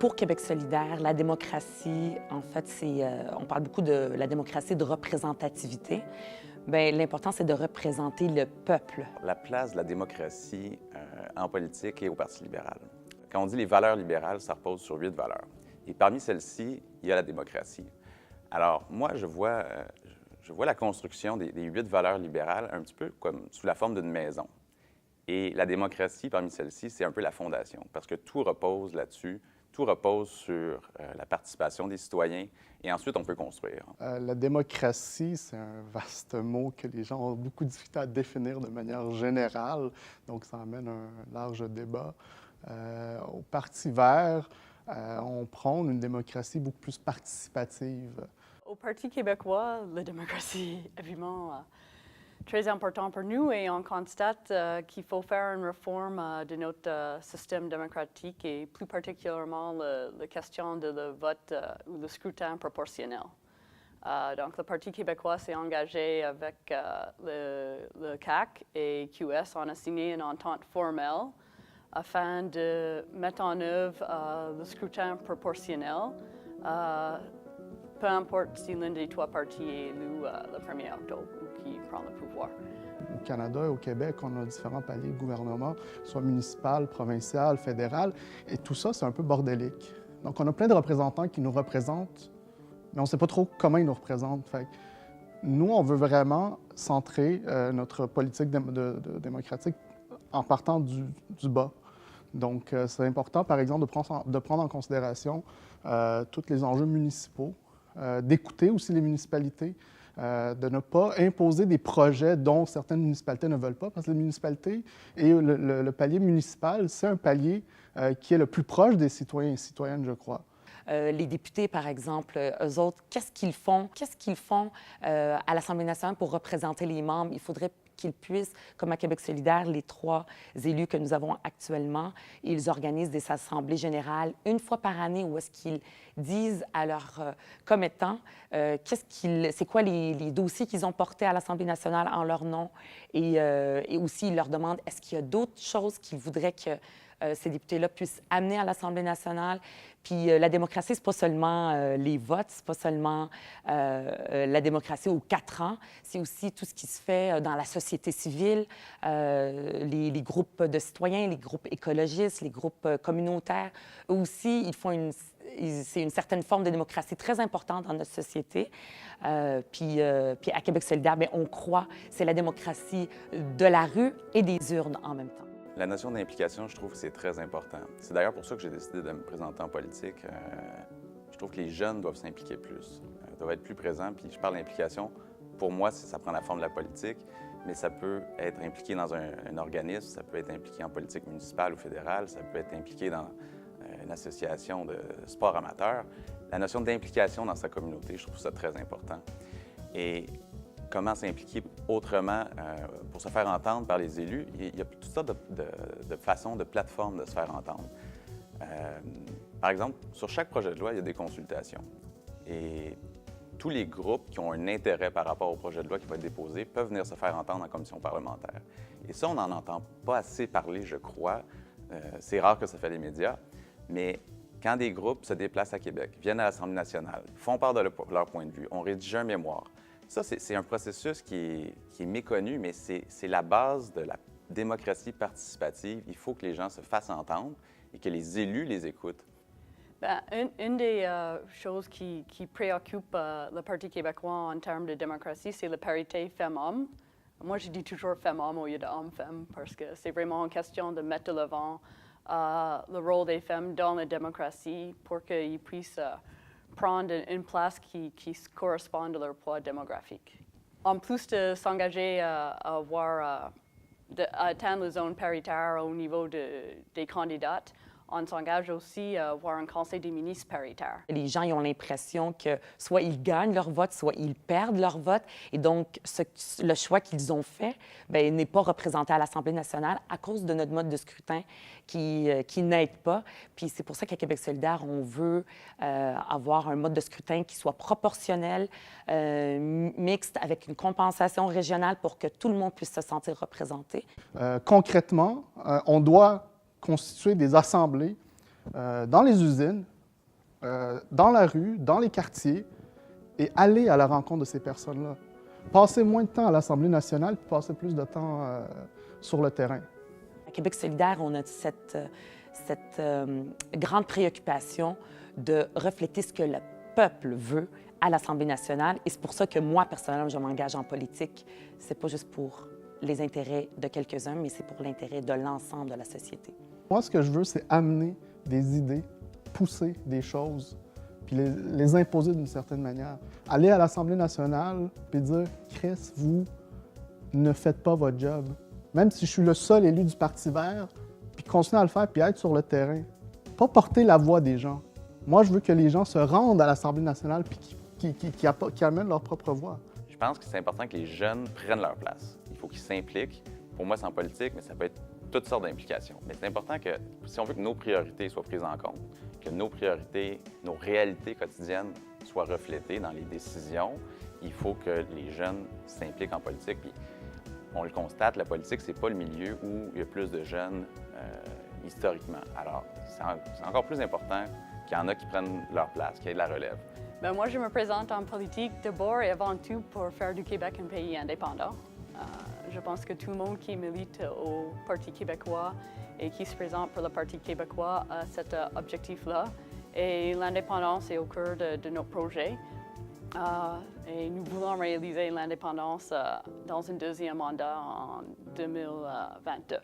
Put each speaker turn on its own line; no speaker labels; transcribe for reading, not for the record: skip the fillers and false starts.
Pour Québec solidaire, la démocratie, en fait, on parle beaucoup de la démocratie de représentativité. Bien, l'important, c'est de représenter le peuple.
La place de la démocratie en politique et au Parti libéral. Quand on dit les valeurs libérales, ça repose sur 8 valeurs. Et parmi celles-ci, il y a la démocratie. Alors, moi, je vois la construction des 8 valeurs libérales un petit peu comme sous la forme d'une maison. Et la démocratie, parmi celles-ci, c'est un peu la fondation, parce que tout repose là-dessus. Tout repose sur la participation des citoyens et ensuite on peut construire.
La démocratie, c'est un vaste mot que les gens ont beaucoup de difficulté à définir de manière générale, donc ça amène un large débat. Au Parti vert, on prône une démocratie beaucoup plus participative.
Au Parti québécois, la démocratie est évidemment très important pour nous et on constate qu'il faut faire une réforme de notre système démocratique et plus particulièrement la question de le vote ou le scrutin proportionnel. Donc le Parti québécois s'est engagé avec le CAQ et QS. On a signé une entente formelle afin de mettre en œuvre le scrutin proportionnel. Peu importe si l'un des trois partis est élu le 1er octobre ou qui prend le pouvoir.
Au Canada et au Québec, on a différents paliers de gouvernement, soit municipal, provincial, fédéral, et tout ça, c'est un peu bordélique. Donc, on a plein de représentants qui nous représentent, mais on ne sait pas trop comment ils nous représentent. Fait que nous, on veut vraiment centrer notre politique démocratique en partant du bas. Donc, c'est important, par exemple, de prendre en considération tous les enjeux municipaux, d'écouter aussi les municipalités, de ne pas imposer des projets dont certaines municipalités ne veulent pas, parce que les municipalités et le palier municipal, c'est un palier qui est le plus proche des citoyens et citoyennes, je crois.
Les députés, par exemple, eux autres, qu'est-ce qu'ils font? Qu'est-ce qu'ils font à l'Assemblée nationale pour représenter les membres? Il faudrait qu'ils puissent, comme à Québec solidaire, les 3 élus que nous avons actuellement, ils organisent des assemblées générales une fois par année où est-ce qu'ils disent à leurs commettants c'est quoi les dossiers qu'ils ont portés à l'Assemblée nationale en leur nom et aussi ils leur demandent est-ce qu'il y a d'autres choses qu'ils voudraient que ces députés-là puissent amener à l'Assemblée nationale. Puis la démocratie, c'est pas seulement les votes, c'est pas seulement la démocratie aux 4 ans, c'est aussi tout ce qui se fait dans la société civile, les groupes de citoyens, les groupes écologistes, les groupes communautaires. Eux aussi, c'est une certaine forme de démocratie très importante dans notre société. Puis à Québec solidaire, bien, on croit c'est la démocratie de la rue et des urnes en même temps.
La notion d'implication, je trouve que c'est très important. C'est d'ailleurs pour ça que j'ai décidé de me présenter en politique. Je trouve que les jeunes doivent s'impliquer plus, doivent être plus présents. Puis je parle d'implication, pour moi, ça prend la forme de la politique, mais ça peut être impliqué dans un organisme, ça peut être impliqué en politique municipale ou fédérale, ça peut être impliqué dans une association de sport amateur. La notion d'implication dans sa communauté, je trouve ça très important. Et comment s'impliquer autrement pour se faire entendre par les élus. Il y a toutes sortes de façons, de plateformes de se faire entendre. Par exemple, sur chaque projet de loi, il y a des consultations. Et tous les groupes qui ont un intérêt par rapport au projet de loi qui va être déposé peuvent venir se faire entendre en commission parlementaire. Et ça, on n'en entend pas assez parler, je crois. C'est rare que ça fait les médias, mais quand des groupes se déplacent à Québec, viennent à l'Assemblée nationale, font part de leur point de vue, on rédige un mémoire. Ça, c'est un processus qui est méconnu, mais c'est la base de la démocratie participative. Il faut que les gens se fassent entendre et que les élus les écoutent.
Bien, une des choses qui préoccupe le Parti québécois en termes de démocratie, c'est la parité femmes-hommes. Moi, je dis toujours femmes-hommes au lieu de hommes-femmes parce que c'est vraiment une question de mettre de l'avant le rôle des femmes dans la démocratie pour qu'ils puissent prendre une place qui correspond à leur poids démographique. En plus de s'engager à atteindre la zone paritaire au niveau des candidates, on s'engage aussi à avoir un conseil des ministres paritaire.
Les gens ils ont l'impression que soit ils gagnent leur vote, soit ils perdent leur vote. Et donc, le choix qu'ils ont fait n'est pas représenté à l'Assemblée nationale à cause de notre mode de scrutin qui n'aide pas. Puis c'est pour ça qu'à Québec solidaire, on veut avoir un mode de scrutin qui soit proportionnel, mixte, avec une compensation régionale pour que tout le monde puisse se sentir représenté.
Concrètement, on doit constituer des assemblées dans les usines dans la rue, dans les quartiers, et aller à la rencontre de ces personnes-là. Passer moins de temps à l'Assemblée nationale, puis passer plus de temps sur le terrain.
À Québec solidaire, on a cette grande préoccupation de refléter ce que le peuple veut à l'Assemblée nationale. Et c'est pour ça que moi, personnellement, je m'engage en politique. C'est pas juste pour les intérêts de quelques-uns, mais c'est pour l'intérêt de l'ensemble de la société.
Moi, ce que je veux, c'est amener des idées, pousser des choses, puis les imposer d'une certaine manière. Aller à l'Assemblée nationale, puis dire « Chris, vous ne faites pas votre job. » Même si je suis le seul élu du Parti vert, puis continuer à le faire, puis être sur le terrain. Pas porter la voix des gens. Moi, je veux que les gens se rendent à l'Assemblée nationale, puis qui amènent leur propre voix.
Je pense que c'est important que les jeunes prennent leur place. Il faut qu'ils s'impliquent. Pour moi, c'est en politique, mais ça peut être toutes sortes d'implications. Mais c'est important que, si on veut que nos priorités soient prises en compte, que nos priorités, nos réalités quotidiennes soient reflétées dans les décisions, il faut que les jeunes s'impliquent en politique. Puis, on le constate, la politique, c'est pas le milieu où il y a plus de jeunes historiquement. Alors, c'est encore plus important qu'il y en a qui prennent leur place, qu'il y ait de la relève.
Ben, moi, je me présente en politique d'abord et avant tout pour faire du Québec un pays indépendant. Je pense que tout le monde qui milite au Parti québécois et qui se présente pour le Parti québécois a cet objectif-là. Et l'indépendance est au cœur de notre projet. Et nous voulons réaliser l'indépendance dans un deuxième mandat en 2022.